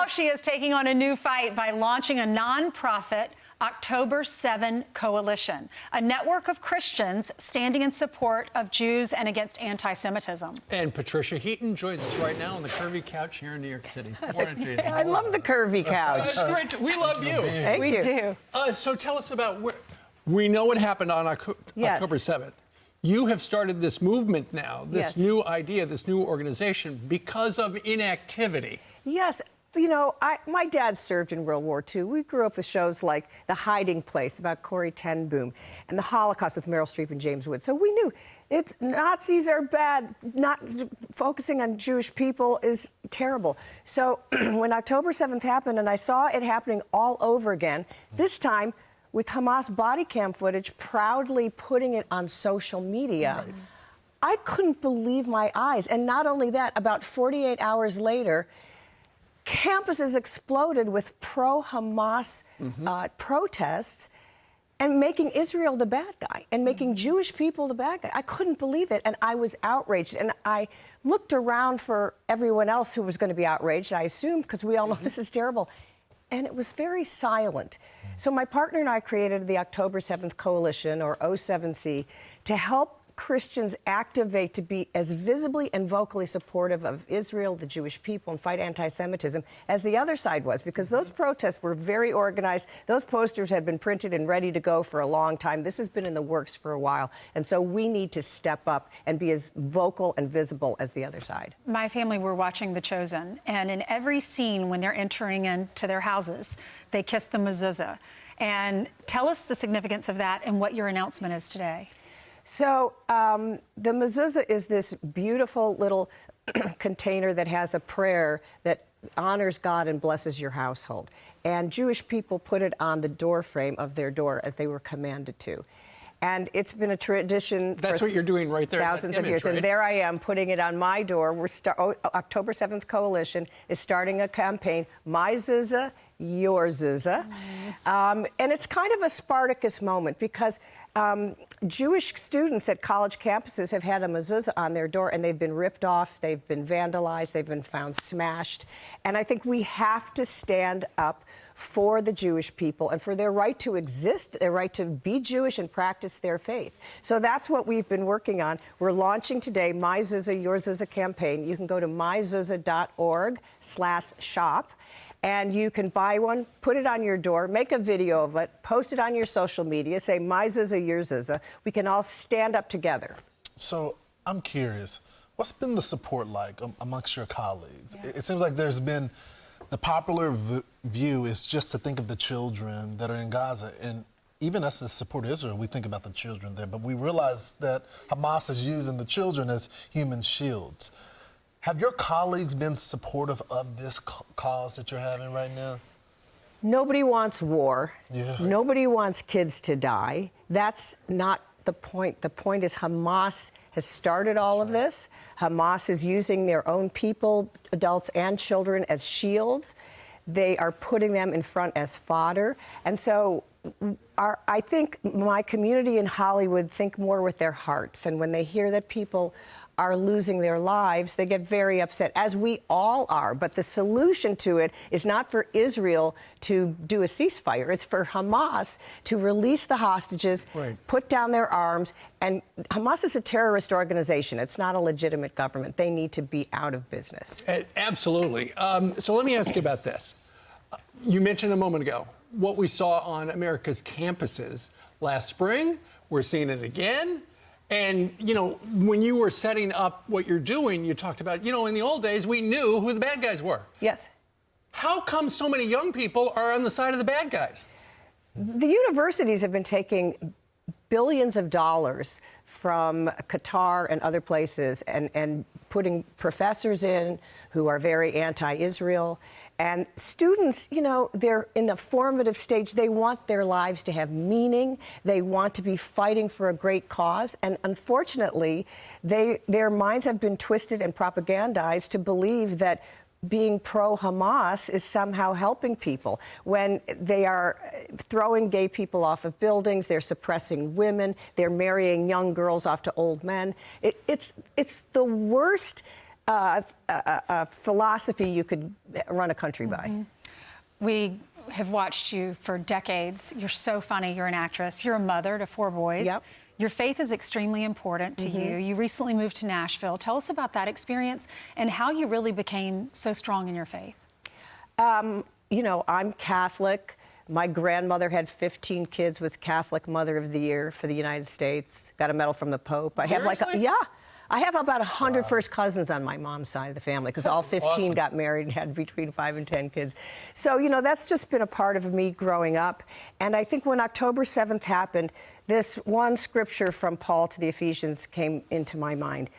now she is taking on a new fight by launching a nonprofit October 7 Coalition, a network of Christians standing in support of Jews and against anti-Semitism. And Patricia Heaton joins us right now on the curvy couch here in New York City. Morning, Jane. I love the curvy couch. It's great. We love you. We do. So tell us about we know what happened on October 7th. You have started this movement now, this new idea, this new organization, because of inactivity. Yes. You know, my dad served in World War II. We grew up with shows like The Hiding Place about Corrie ten Boom and The Holocaust with Meryl Streep and James Woods. So we knew Nazis are bad. Not focusing on Jewish people is terrible. So when October 7th happened and I saw it happening all over again, this time with Hamas body cam footage proudly putting it on social media, I couldn't believe my eyes. And not only that, about 48 hours later, campuses exploded with pro-Hamas protests and making Israel the bad guy and making Jewish people the bad guy. I couldn't believe it, and I was outraged. And I looked around for everyone else who was going to be outraged, I assumed, because we all know this is terrible. And it was very silent. So my partner and I created the October 7th Coalition, or O7C, to help Christians activate to be as visibly and vocally supportive of Israel, the Jewish people, and fight anti-Semitism as the other side was, because those protests were very organized. Those posters had been printed and ready to go for a long time. This has been in the works for a while. And so we need to step up and be as vocal and visible as the other side. My family were watching The Chosen, and in every scene when they're entering into their houses, they kiss the myzuzah. And tell us the significance of that and what your announcement is today. So the myzuzah is this beautiful little container that has a prayer that honors God and blesses your household. And Jewish people put it on the door frame of their door as they were commanded to. And it's been a tradition That's what you're doing right there. Thousands of years. Right? And there I am putting it on my door. October 7th Coalition is starting a campaign, myzuzah, yourzuzah. And it's kind of a Spartacus moment because Jewish students at college campuses have had a myzuzah on their door, and they've been ripped off, they've been vandalized, they've been found smashed. And I think we have to stand up for the Jewish people and for their right to exist, their right to be Jewish and practice their faith. So that's what we've been working on. We're launching today myzuzah, yourzuzah campaign. You can go to myzuzah.org/shop. And you can buy one, put it on your door, make a video of it, post it on your social media, say myzuzah, yourzuzah. We can all stand up together. So I'm curious, what's been the support like amongst your colleagues? It seems like there's been, the popular view is just to think of the children that are in Gaza. And even us as support Israel, we think about the children there, but we realize that Hamas is using the children as human shields. Have your colleagues been supportive of this cause that you're having right now? Nobody wants war. Yeah. Nobody wants kids to die. That's not the point. The point is Hamas has started all of this. Hamas is using their own people, adults and children, as shields. They are putting them in front as fodder. And so I think my community in Hollywood think more with their hearts. And when they hear that people are losing their lives, they get very upset, as we all are. But the solution to it is not for Israel to do a ceasefire. It's for Hamas to release the hostages, put down their arms. And Hamas is a terrorist organization. It's not a legitimate government. They need to be out of business. Absolutely. So let me ask you about this. You mentioned a moment ago what we saw on America's campuses last spring. We're seeing it again. And, you know, when you were setting up what you're doing, you talked about, you know, in the old days, we knew who the bad guys were. Yes. How come so many young people are on the side of the bad guys? The universities have been taking billions of dollars from Qatar and other places and putting professors in who are very anti-Israel. And students, you know, they're in the formative stage. They want their lives to have meaning. They want to be fighting for a great cause. And unfortunately, their minds have been twisted and propagandized to believe that being pro-Hamas is somehow helping people when they are throwing gay people off of buildings, they're suppressing women, they're marrying young girls off to old men. It's the worst philosophy you could run a country by. We have watched you for decades. You're so funny. You're an actress. You're a mother to 4 boys. Yep. Your faith is extremely important to you. You recently moved to Nashville. Tell us about that experience and how you really became so strong in your faith. You know, I'm Catholic. My grandmother had 15 kids, was Catholic Mother of the Year for the United States. Got a medal from the Pope. I have I have about 100 first cousins on my mom's side of the family because all 15 awesome. got married and had between 5 and 10 kids. So, you know, that's just been a part of me growing up. And I think when October 7th happened, this one scripture from Paul to the Ephesians came into my mind.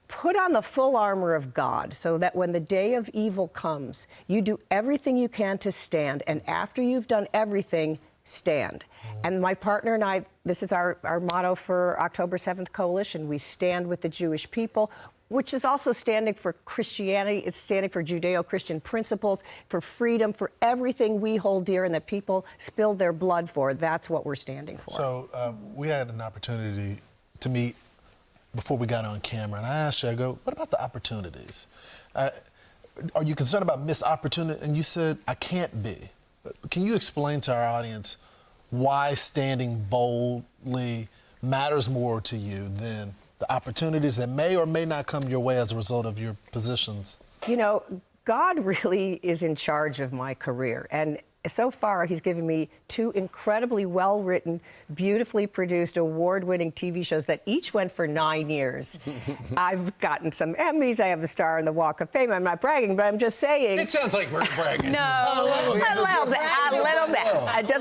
Put on the full armor of God so that when the day of evil comes, you do everything you can to stand. And after you've done everything, stand. And my partner and I, this is our motto for October 7th Coalition. We stand with the Jewish people, which is also standing for Christianity. It's standing for Judeo-Christian principles, for freedom, for everything we hold dear and that people spilled their blood for. That's what we're standing for. So we had an opportunity to meet before we got on camera, and I asked you, I go, what about the opportunities? Are you concerned about missed opportunity? And you said, I can't be. Can you explain to our audience why standing boldly matters more to you than the opportunities that may or may not come your way as a result of your positions? You know, God really is in charge of my career. And so far, he's given me 2 incredibly well-written, beautifully produced, award-winning TV shows that each went for 9 years. I've gotten some Emmys. I have a star in the Walk of Fame. I'm not bragging, but I'm just saying. It sounds like we're bragging. No. A little bit. Just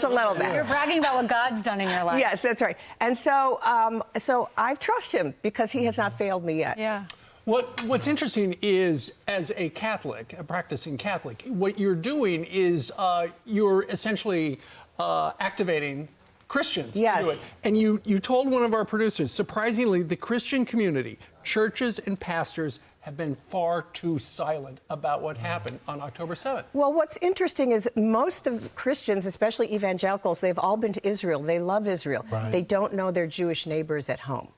a little bit. You're bragging about what God's done in your life. Yes, that's right. And so, so I trust him because he has not failed me yet. Yeah. What's interesting is, as a Catholic, a practicing Catholic, what you're doing is you're essentially activating Christians to do it. And you told one of our producers, surprisingly, the Christian community, churches and pastors have been far too silent about what happened on October 7th. Well, what's interesting is most of Christians, especially evangelicals, they've all been to Israel. They love Israel. Right. They don't know their Jewish neighbors at home.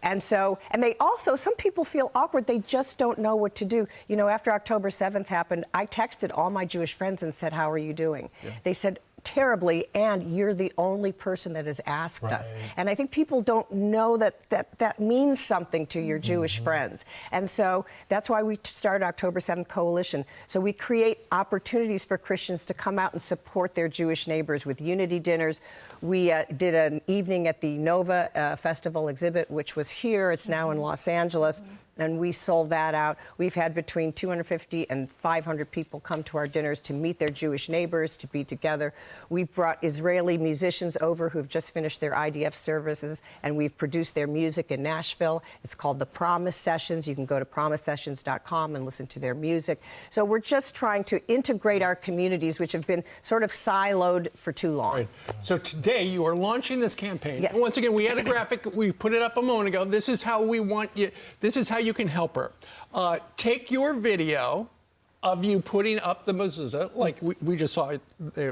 And so, and they also, some people feel awkward. They just don't know what to do. You know, after October 7th happened, I texted all my Jewish friends and said, how are you doing? Yeah. They said, terribly, and you're the only person that has asked us. And I think people don't know that means something to your Jewish friends. And so that's why we started October 7th Coalition. So we create opportunities for Christians to come out and support their Jewish neighbors with unity dinners. We did an evening at the Nova Festival exhibit, which was here. It's now in Los Angeles. And we sold that out. We've had between 250 and 500 people come to our dinners to meet their Jewish neighbors, to be together. We've brought Israeli musicians over who've just finished their IDF services, and we've produced their music in Nashville. It's called the Promise Sessions. You can go to promisesessions.com and listen to their music. So we're just trying to integrate our communities, which have been sort of siloed for too long. Right. So today you are launching this campaign. Yes. And once again, we had a graphic. We put it up a moment ago. This is how we want you. This is how you can help her. Take your video of you putting up the myzuzah, like we just saw it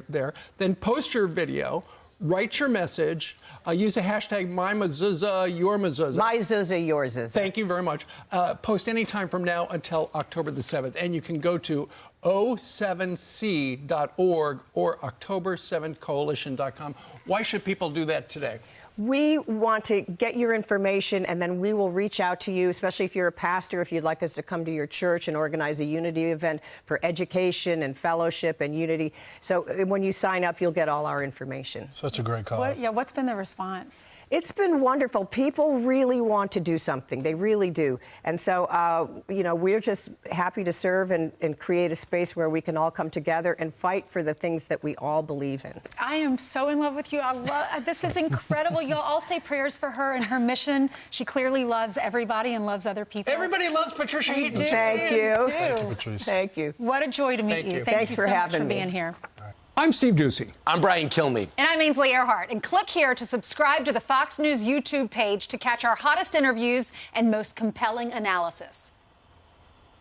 there. Then post your video, write your message, use the hashtag myzuzah, yourzuzah. Myzuzah, yourzuzah. Thank you very much. Post any time from now until October the 7th. And you can go to o7c.org or october7coalition.com. Why should people do that today? We want to get your information, and then we will reach out to you, especially if you're a pastor, if you'd like us to come to your church and organize a unity event for education and fellowship and unity. So when you sign up, you'll get all our information. Such a great cause. What's been the response? It's been wonderful. People really want to do something. They really do. And so, you know, we're just happy to serve and create a space where we can all come together and fight for the things that we all believe in. I am so in love with you. This is incredible. You'll all say prayers for her and her mission. She clearly loves everybody and loves other people. Everybody loves Patricia Heaton. Thank you. Thank you, Patricia. Thank you. What a joy to meet you. Thanks you for so having much for me. being here. I'm Steve Ducey. I'm Brian Kilmeade. And I'm Ainsley Earhart. And click here to subscribe to the Fox News YouTube page to catch our hottest interviews and most compelling analysis.